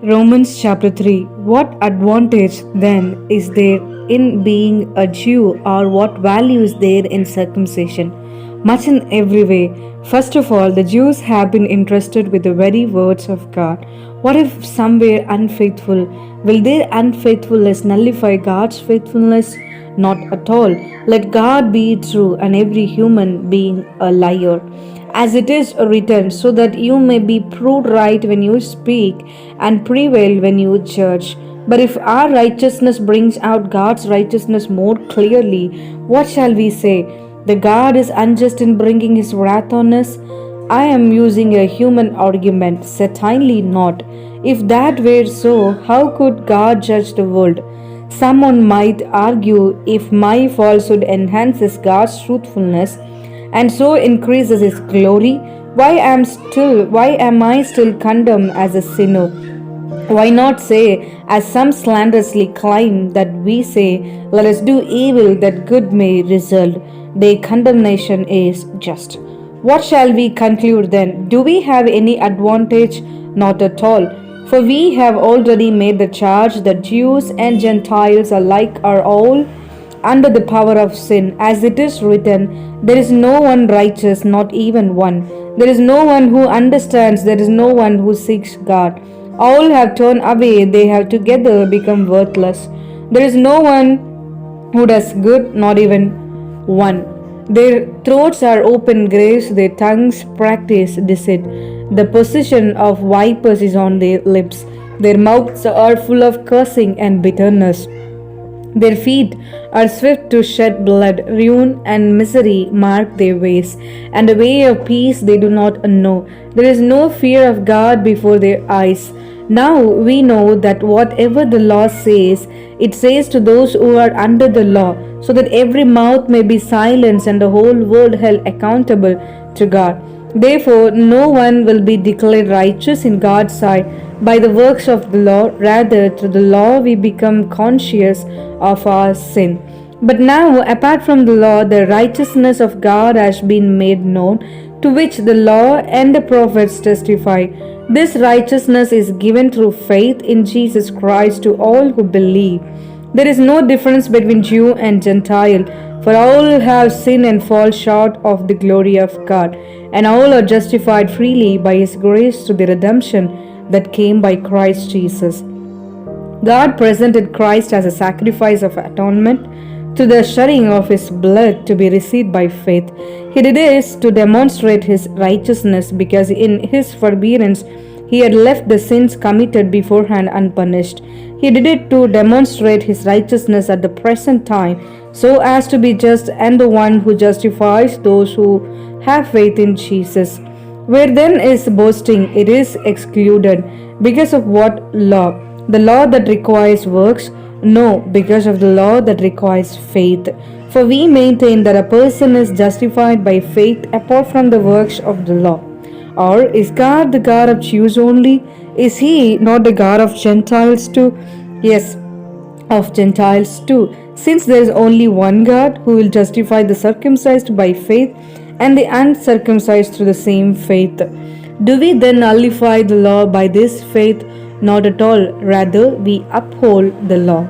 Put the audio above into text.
Romans chapter 3. What advantage then is there in being a Jew, or what value is there in circumcision? Much in every way. First of all, the Jews have been entrusted with the very words of God. What if some were unfaithful? Will their unfaithfulness nullify God's faithfulness? Not at all. Let God be true and every human being a liar, as it is written, so that you may be proved right when you speak and prevail when you judge. But if our righteousness brings out God's righteousness more clearly, what shall we say? The God is unjust in bringing his wrath on us? I am using a human argument, certainly not. If that were so, how could God judge the world? Someone might argue, if my falsehood enhances God's truthfulness and so increases his glory, why am I still condemned as a sinner? Why not say, as some slanderously claim, that we say, let us do evil that good may result? Their condemnation is just. What shall we conclude then? Do we have any advantage? Not at all. For we have already made the charge that Jews and Gentiles alike are all under the power of sin. As it is written, there is no one righteous, not even one. There is no one who understands, there is no one who seeks God. All have turned away, they have together become worthless. There is no one who does good, not even one. Their throats are open graves, their tongues practice deceit. The position of vipers is on their lips. Their mouths are full of cursing and bitterness. Their feet are swift to shed blood. Ruin and misery mark their ways, and the way of peace they do not know. There is no fear of God before their eyes. Now we know that whatever the law says, it says to those who are under the law, so that every mouth may be silenced and the whole world held accountable to God. Therefore, no one will be declared righteous in God's sight by the works of the law. Rather, through the law we become conscious of our sin. But now, apart from the law, the righteousness of God has been made known, to which the law and the prophets testify. This righteousness is given through faith in Jesus Christ to all who believe. There is no difference between Jew and Gentile, for all have sinned and fall short of the glory of God, and all are justified freely by His grace through the redemption that came by Christ Jesus. God presented Christ as a sacrifice of atonement to the shedding of his blood to be received by faith. He did this to demonstrate his righteousness, because in his forbearance he had left the sins committed beforehand unpunished. He did it to demonstrate his righteousness at the present time, so as to be just and the one who justifies those who have faith in Jesus. Where then is boasting? It is excluded. Because of what law? The law that requires works? No, because of the law that requires faith. For we maintain that a person is justified by faith apart from the works of the law. Or is God the God of Jews only? Is he not the God of Gentiles too? Yes, of Gentiles too, since there is only one God who will justify the circumcised by faith and the uncircumcised through the same faith. Do we then nullify the law by this faith? Not at all. Rather, we uphold the law.